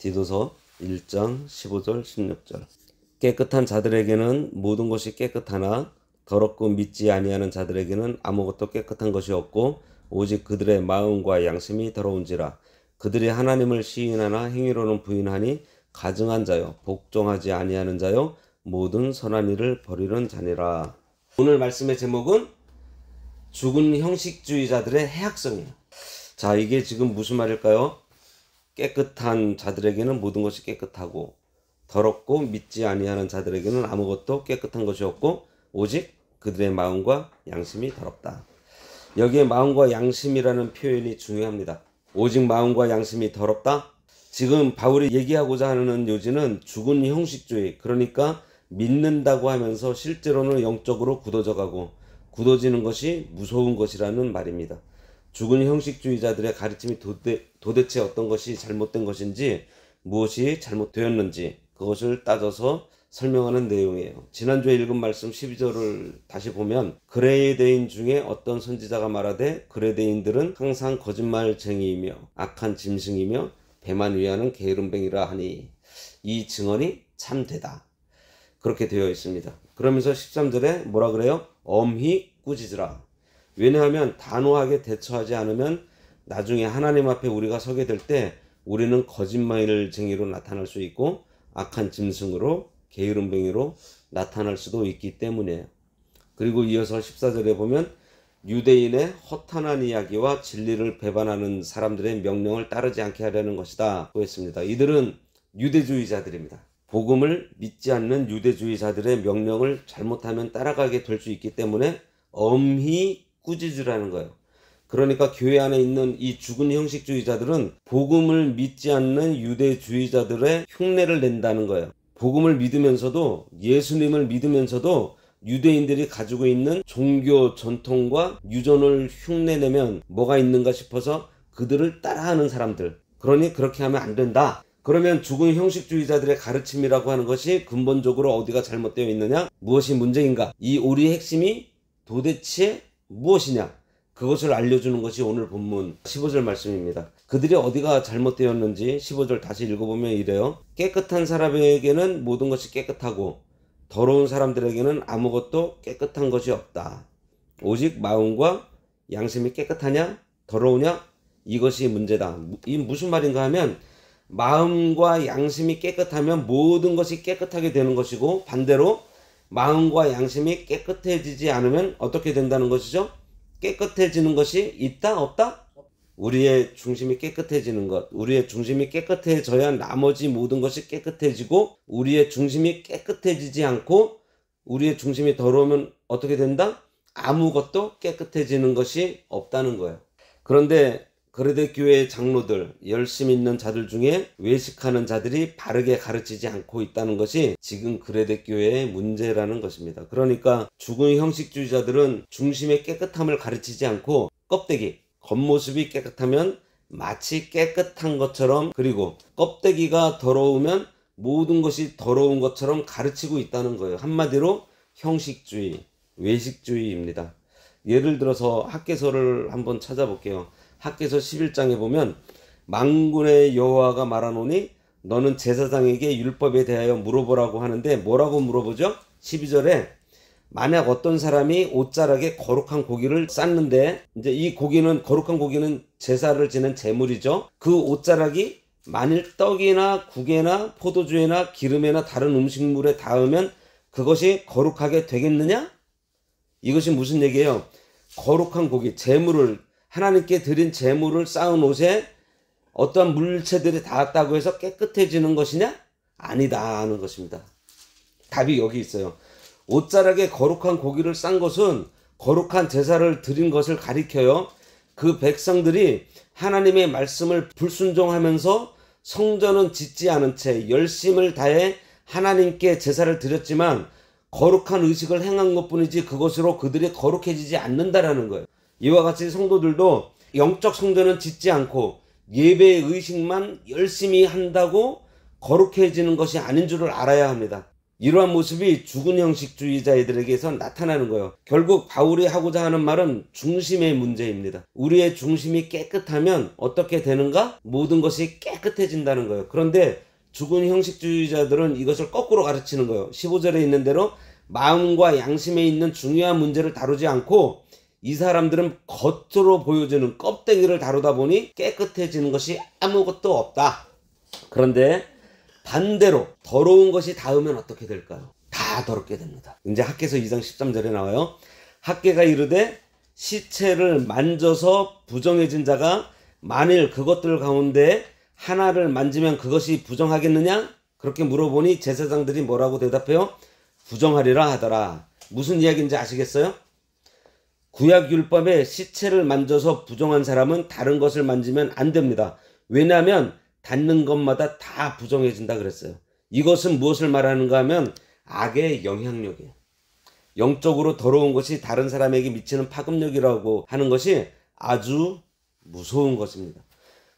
디도서 1장 15절 16절. 깨끗한 자들에게는 모든 것이 깨끗하나 더럽고 믿지 아니하는 자들에게는 아무것도 깨끗한 것이 없고 오직 그들의 마음과 양심이 더러운지라. 그들이 하나님을 시인하나 행위로는 부인하니 가증한 자요 복종하지 아니하는 자요 모든 선한 일을 버리는 자니라. 오늘 말씀의 제목은 죽은 형식주의자들의 해악성이에요. 자, 이게 지금 무슨 말일까요? 깨끗한 자들에게는 모든 것이 깨끗하고 더럽고 믿지 아니하는 자들에게는 아무것도 깨끗한 것이 없고 오직 그들의 마음과 양심이 더럽다. 여기에 마음과 양심이라는 표현이 중요합니다. 오직 마음과 양심이 더럽다? 지금 바울이 얘기하고자 하는 요지는 죽은 형식주의, 그러니까 믿는다고 하면서 실제로는 영적으로 굳어져가고 굳어지는 것이 무서운 것이라는 말입니다. 죽은 형식주의자들의 가르침이 도대체 어떤 것이 잘못된 것인지, 무엇이 잘못되었는지 그것을 따져서 설명하는 내용이에요. 지난주에 읽은 말씀 12절을 다시 보면, 그레데인 중에 어떤 선지자가 말하되 그레데인들은 항상 거짓말쟁이이며 악한 짐승이며 배만 위하는 게으름뱅이라 하니 이 증언이 참되다. 그렇게 되어 있습니다. 그러면서 13절에 뭐라 그래요? 엄히 꾸짖으라. 왜냐하면 단호하게 대처하지 않으면 나중에 하나님 앞에 우리가 서게 될 때 우리는 거짓말쟁이로 나타날 수 있고 악한 짐승으로 게으름뱅이로 나타날 수도 있기 때문이에요. 그리고 이어서 14절에 보면 유대인의 허탄한 이야기와 진리를 배반하는 사람들의 명령을 따르지 않게 하려는 것이다 고 했습니다. 이들은 유대주의자들입니다. 복음을 믿지 않는 유대주의자들의 명령을 잘못하면 따라가게 될 수 있기 때문에 엄히 꾸짖으라는 거예요. 그러니까 교회 안에 있는 이 죽은 형식주의자들은 복음을 믿지 않는 유대주의자들의 흉내를 낸다는 거예요. 복음을 믿으면서도, 예수님을 믿으면서도 유대인들이 가지고 있는 종교 전통과 유전을 흉내내면 뭐가 있는가 싶어서 그들을 따라하는 사람들. 그러니 그렇게 하면 안 된다. 그러면 죽은 형식주의자들의 가르침이라고 하는 것이 근본적으로 어디가 잘못되어 있느냐? 무엇이 문제인가? 이 오리의 핵심이 도대체 무엇이냐? 그것을 알려주는 것이 오늘 본문 15절 말씀입니다. 그들이 어디가 잘못되었는지 15절 다시 읽어보면 이래요. 깨끗한 사람에게는 모든 것이 깨끗하고 더러운 사람들에게는 아무것도 깨끗한 것이 없다. 오직 마음과 양심이 깨끗하냐? 더러우냐? 이것이 문제다. 이 무슨 말인가 하면, 마음과 양심이 깨끗하면 모든 것이 깨끗하게 되는 것이고, 반대로 마음과 양심이 깨끗해지지 않으면 어떻게 된다는 것이죠? 깨끗해지는 것이 있다? 없다? 우리의 중심이 깨끗해지는 것, 우리의 중심이 깨끗해져야 나머지 모든 것이 깨끗해지고, 우리의 중심이 깨끗해지지 않고 우리의 중심이 더러우면 어떻게 된다? 아무것도 깨끗해지는 것이 없다는 거예요. 그런데 그레데 교회의 장로들, 열심 있는 자들 중에 외식하는 자들이 바르게 가르치지 않고 있다는 것이 지금 그레데 교회의 문제라는 것입니다. 그러니까 죽은 형식주의자들은 중심의 깨끗함을 가르치지 않고 껍데기, 겉모습이 깨끗하면 마치 깨끗한 것처럼, 그리고 껍데기가 더러우면 모든 것이 더러운 것처럼 가르치고 있다는 거예요. 한마디로 형식주의, 외식주의입니다. 예를 들어서 학개서를 한번 찾아볼게요. 학개서 11장에 보면, 만군의 여호와가 말하노니 너는 제사장에게 율법에 대하여 물어보라고 하는데, 뭐라고 물어보죠? 12절에 만약 어떤 사람이 옷자락에 거룩한 고기를 쌌는데, 이제 이 고기는, 거룩한 고기는 제사를 지낸 제물이죠. 그 옷자락이 만일 떡이나 국에나 포도주에나 기름에나 다른 음식물에 닿으면 그것이 거룩하게 되겠느냐? 이것이 무슨 얘기예요? 거룩한 고기, 제물을, 하나님께 드린 제물을 쌓은 옷에 어떠한 물체들이 닿았다고 해서 깨끗해지는 것이냐? 아니다 하는 것입니다. 답이 여기 있어요. 옷자락에 거룩한 고기를 싼 것은 거룩한 제사를 드린 것을 가리켜요. 그 백성들이 하나님의 말씀을 불순종하면서 성전은 짓지 않은 채 열심을 다해 하나님께 제사를 드렸지만 거룩한 의식을 행한 것뿐이지 그것으로 그들이 거룩해지지 않는다라는 거예요. 이와 같이 성도들도 영적 성전은 짓지 않고 예배의 의식만 열심히 한다고 거룩해지는 것이 아닌 줄을 알아야 합니다. 이러한 모습이 죽은 형식주의자들에게서 나타나는 거예요. 결국 바울이 하고자 하는 말은 중심의 문제입니다. 우리의 중심이 깨끗하면 어떻게 되는가? 모든 것이 깨끗해진다는 거예요. 그런데 죽은 형식주의자들은 이것을 거꾸로 가르치는 거예요. 15절에 있는 대로 마음과 양심에 있는 중요한 문제를 다루지 않고 이 사람들은 겉으로 보여주는 껍데기를 다루다 보니 깨끗해지는 것이 아무것도 없다. 그런데 반대로 더러운 것이 닿으면 어떻게 될까요? 다 더럽게 됩니다. 이제 학개서 2장 13절에 나와요. 학개가 이르되 시체를 만져서 부정해진 자가 만일 그것들 가운데 하나를 만지면 그것이 부정하겠느냐? 그렇게 물어보니 제사장들이 뭐라고 대답해요? 부정하리라 하더라. 무슨 이야기인지 아시겠어요? 구약율법에 시체를 만져서 부정한 사람은 다른 것을 만지면 안 됩니다. 왜냐하면 닿는 것마다 다 부정해진다 그랬어요. 이것은 무엇을 말하는가 하면 악의 영향력이에요. 영적으로 더러운 것이 다른 사람에게 미치는 파급력이라고 하는 것이 아주 무서운 것입니다.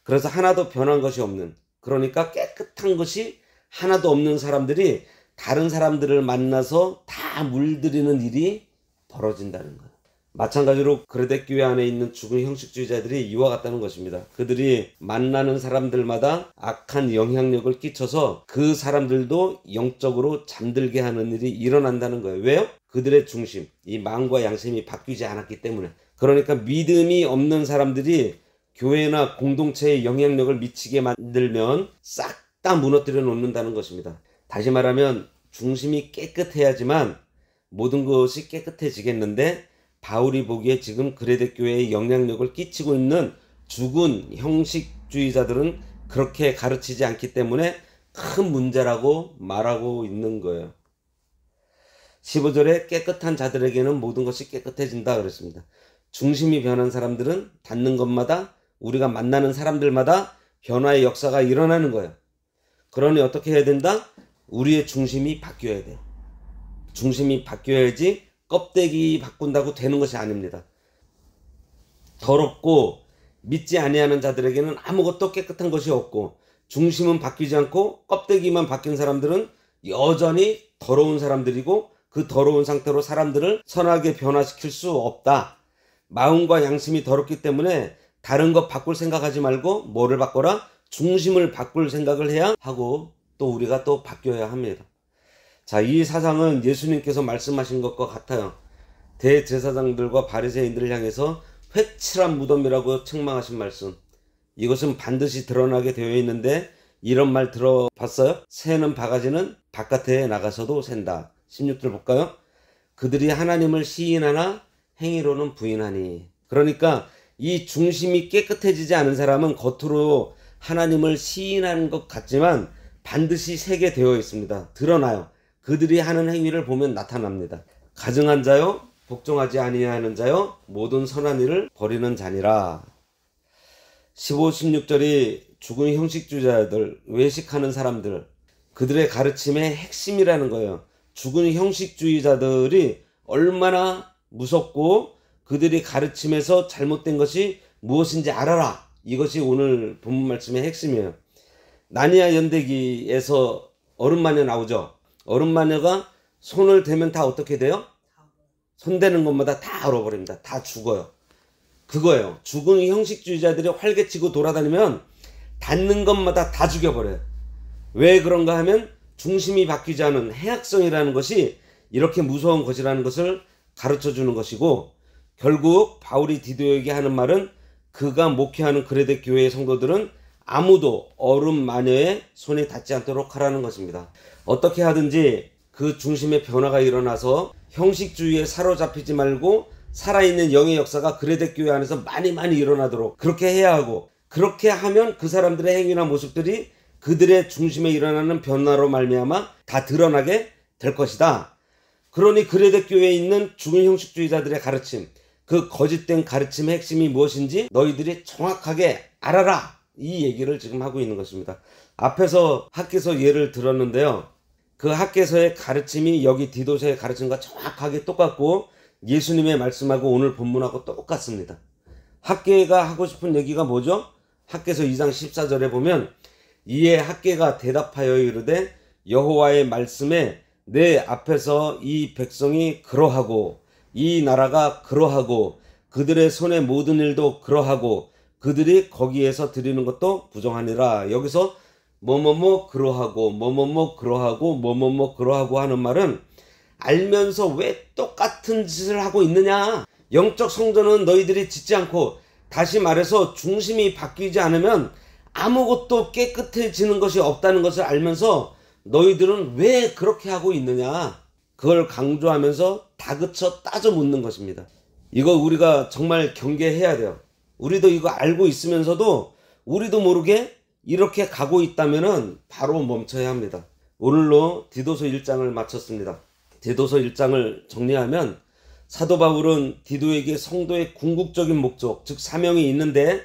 그래서 하나도 변한 것이 없는, 그러니까 깨끗한 것이 하나도 없는 사람들이 다른 사람들을 만나서 다 물들이는 일이 벌어진다는 거예요. 마찬가지로 그레데 교회 안에 있는 죽은 형식주의자들이 이와 같다는 것입니다. 그들이 만나는 사람들마다 악한 영향력을 끼쳐서 그 사람들도 영적으로 잠들게 하는 일이 일어난다는 거예요. 왜요? 그들의 중심, 이 마음과 양심이 바뀌지 않았기 때문에. 그러니까 믿음이 없는 사람들이 교회나 공동체에 영향력을 미치게 만들면 싹 다 무너뜨려 놓는다는 것입니다. 다시 말하면 중심이 깨끗해야지만 모든 것이 깨끗해지겠는데 바울이 보기에 지금 그레데 교회에 영향력을 끼치고 있는 죽은 형식주의자들은 그렇게 가르치지 않기 때문에 큰 문제라고 말하고 있는 거예요. 15절에 깨끗한 자들에게는 모든 것이 깨끗해진다 그랬습니다. 중심이 변한 사람들은 닿는 것마다, 우리가 만나는 사람들마다 변화의 역사가 일어나는 거예요. 그러니 어떻게 해야 된다? 우리의 중심이 바뀌어야 돼요. 중심이 바뀌어야지 껍데기 바꾼다고 되는 것이 아닙니다. 더럽고 믿지 아니하는 자들에게는 아무것도 깨끗한 것이 없고, 중심은 바뀌지 않고 껍데기만 바뀐 사람들은 여전히 더러운 사람들이고, 그 더러운 상태로 사람들을 선하게 변화시킬 수 없다. 마음과 양심이 더럽기 때문에 다른 것 바꿀 생각하지 말고 뭐를 바꿔라? 중심을 바꿀 생각을 해야 하고, 또 우리가 또 바뀌어야 합니다. 자, 이 사상은 예수님께서 말씀하신 것과 같아요. 대제사장들과 바리새인들을 향해서 회칠한 무덤이라고 책망하신 말씀. 이것은 반드시 드러나게 되어 있는데 이런 말 들어봤어요? 새는 바가지는 바깥에 나가서도 샌다. 16절 볼까요? 그들이 하나님을 시인하나 행위로는 부인하니. 그러니까 이 중심이 깨끗해지지 않은 사람은 겉으로 하나님을 시인하는 것 같지만 반드시 새게 되어 있습니다. 드러나요. 그들이 하는 행위를 보면 나타납니다. 가증한 자요, 복종하지 아니하는 자요, 모든 선한 일을 버리는 자니라. 15, 16절이 죽은 형식주의자들, 외식하는 사람들, 그들의 가르침의 핵심이라는 거예요. 죽은 형식주의자들이 얼마나 무섭고 그들이 가르침에서 잘못된 것이 무엇인지 알아라. 이것이 오늘 본문 말씀의 핵심이에요. 나니아 연대기에서 어른마녀 나오죠. 어른마녀가 손을 대면 다 어떻게 돼요? 손대는 것마다 다 얼어버립니다. 다 죽어요. 그거예요. 죽은 형식주의자들이 활개치고 돌아다니면 닿는 것마다 다 죽여버려요. 왜 그런가 하면 중심이 바뀌지 않은 해악성이라는 것이 이렇게 무서운 것이라는 것을 가르쳐주는 것이고, 결국 바울이 디도에게 하는 말은 그가 목회하는 그레데 교회의 성도들은 아무도 어른 마녀의 손에 닿지 않도록 하라는 것입니다. 어떻게 하든지 그 중심의 변화가 일어나서 형식주의에 사로잡히지 말고 살아있는 영의 역사가 그레데 교회 안에서 많이 일어나도록 그렇게 해야 하고, 그렇게 하면 그 사람들의 행위나 모습들이 그들의 중심에 일어나는 변화로 말미암아 다 드러나게 될 것이다. 그러니 그레데 교회에 있는 죽은 형식주의자들의 가르침, 그 거짓된 가르침의 핵심이 무엇인지 너희들이 정확하게 알아라. 이 얘기를 지금 하고 있는 것입니다. 앞에서 학개서 예를 들었는데요. 그 학개서의 가르침이 여기 디도서의 가르침과 정확하게 똑같고 예수님의 말씀하고 오늘 본문하고 똑같습니다. 학개가 하고 싶은 얘기가 뭐죠? 학개서 2장 14절에 보면 이에 학개가 대답하여 이르되 여호와의 말씀에 내 앞에서 이 백성이 그러하고 이 나라가 그러하고 그들의 손의 모든 일도 그러하고 그들이 거기에서 드리는 것도 부정하니라. 여기서 뭐뭐뭐 그러하고 뭐뭐뭐 그러하고 뭐뭐뭐 그러하고 하는 말은 알면서 왜 똑같은 짓을 하고 있느냐. 영적 성전은 너희들이 짓지 않고, 다시 말해서 중심이 바뀌지 않으면 아무것도 깨끗해지는 것이 없다는 것을 알면서 너희들은 왜 그렇게 하고 있느냐. 그걸 강조하면서 다그쳐 따져 묻는 것입니다. 이거 우리가 정말 경계해야 돼요. 우리도 이거 알고 있으면서도 우리도 모르게 이렇게 가고 있다면 바로 멈춰야 합니다. 오늘로 디도서 1장을 마쳤습니다. 디도서 1장을 정리하면 사도 바울은 디도에게 성도의 궁극적인 목적, 즉 사명이 있는데,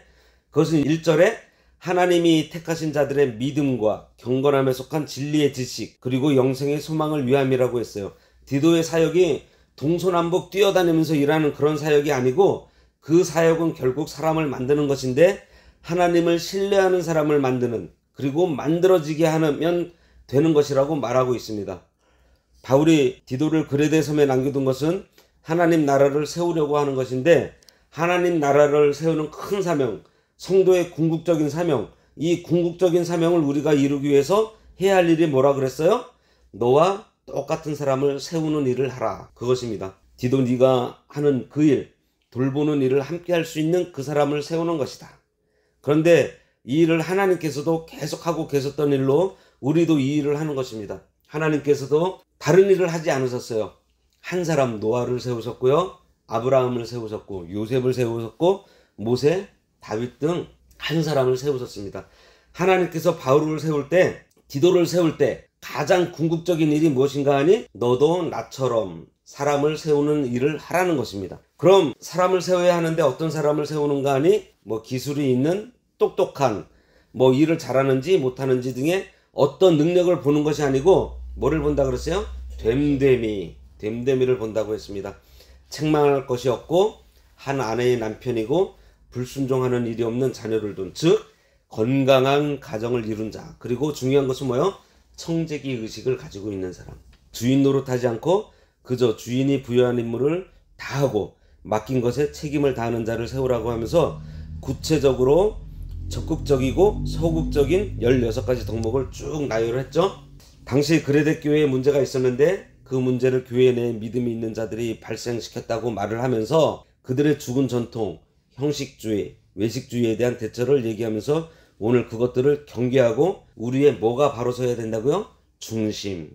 그것은 1절에 하나님이 택하신 자들의 믿음과 경건함에 속한 진리의 지식, 그리고 영생의 소망을 위함이라고 했어요. 디도의 사역이 동서남북 뛰어다니면서 일하는 그런 사역이 아니고, 그 사역은 결국 사람을 만드는 것인데, 하나님을 신뢰하는 사람을 만드는, 그리고 만들어지게 하면 되는 것이라고 말하고 있습니다. 바울이 디도를 그레데 섬에 남겨둔 것은 하나님 나라를 세우려고 하는 것인데, 하나님 나라를 세우는 큰 사명, 성도의 궁극적인 사명, 이 궁극적인 사명을 우리가 이루기 위해서 해야 할 일이 뭐라 그랬어요? 너와 똑같은 사람을 세우는 일을 하라. 그것입니다. 디도, 네가 하는 그 일, 돌보는 일을 함께 할 수 있는 그 사람을 세우는 것이다. 그런데 이 일을 하나님께서도 계속하고 계셨던 일로 우리도 이 일을 하는 것입니다. 하나님께서도 다른 일을 하지 않으셨어요. 한 사람 노아를 세우셨고요, 아브라함을 세우셨고, 요셉을 세우셨고, 모세, 다윗 등 한 사람을 세우셨습니다. 하나님께서 바울을 세울 때, 디도를 세울 때 가장 궁극적인 일이 무엇인가 하니, 너도 나처럼 사람을 세우는 일을 하라는 것입니다. 그럼 사람을 세워야 하는데 어떤 사람을 세우는가 하니, 기술이 있는, 똑똑한, 일을 잘하는지 못하는지 등의 어떤 능력을 보는 것이 아니고 뭐를 본다 그랬어요? 됨됨이를 본다고 했습니다. 책망할 것이 없고 한 아내의 남편이고 불순종하는 일이 없는 자녀를 둔, 즉 건강한 가정을 이룬 자, 그리고 중요한 것은 뭐예요? 청지기 의식을 가지고 있는 사람. 주인 노릇하지 않고 그저 주인이 부여한 임무를 다하고 맡긴 것에 책임을 다하는 자를 세우라고 하면서 구체적으로 적극적이고 소극적인 16가지 덕목을 쭉 나열을 했죠. 당시 그레데 교회에 문제가 있었는데 그 문제를 교회 내에 믿음이 있는 자들이 발생시켰다고 말을 하면서 그들의 죽은 전통, 형식주의, 외식주의에 대한 대처를 얘기하면서 오늘 그것들을 경계하고 우리의 뭐가 바로 서야 된다고요? 중심.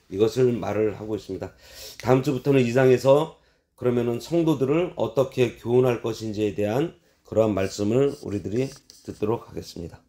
이것을 말을 하고 있습니다. 다음 주부터는 이 장에서 그러면은 성도들을 어떻게 교훈할 것인지에 대한 그러한 말씀을 우리들이 듣도록 하겠습니다.